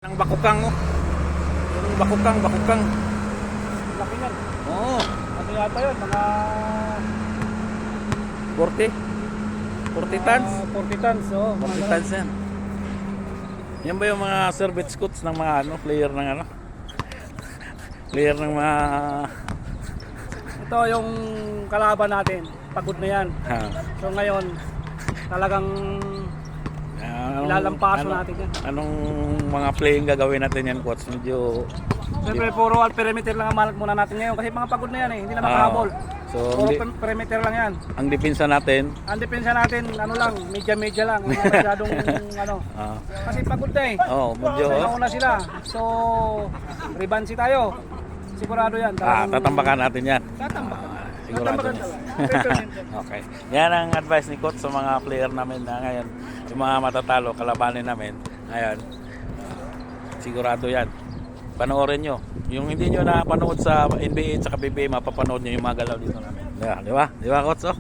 Ng bakukang oh. Yung bakukang. Laki yan. Oo, Ano yata yun? Mga 40. 40 tons. 40 tons. Oh, 40 tons yan. Yan ba yung mga service scoots ng mga player ng player ng mga Ito yung kalaban natin. Pagod na yan. So ngayon, talagang ilalampaso natin yan. Anong mga playing gagawin natin yan, coach? Medyo Siyempre, puro perimeter lang ang malag muna natin ngayon kasi mga pagod na yan eh. Hindi na makahabol. So, Puro perimeter lang yan. ang depensa natin, Ang depensa natin, ano lang, medya lang. Hindi na masyadong ano. Kasi pagod na eh. medyo Nauna sila. So, rebansi tayo. Sigurado yan. tatambakan natin yan. Tatambakan. Sigurado. Okay. Yan ang advice ni coach sa mga player namin na ngayon. Yung mga matatalo, kalabanin namin. Ngayon, sigurado yan. Panoorin nyo. Yung hindi nyo napanood sa NBA at sa PBA, mapapanood nyo yung mga galaw dito namin. Di ba? Di ba, coach? Oh?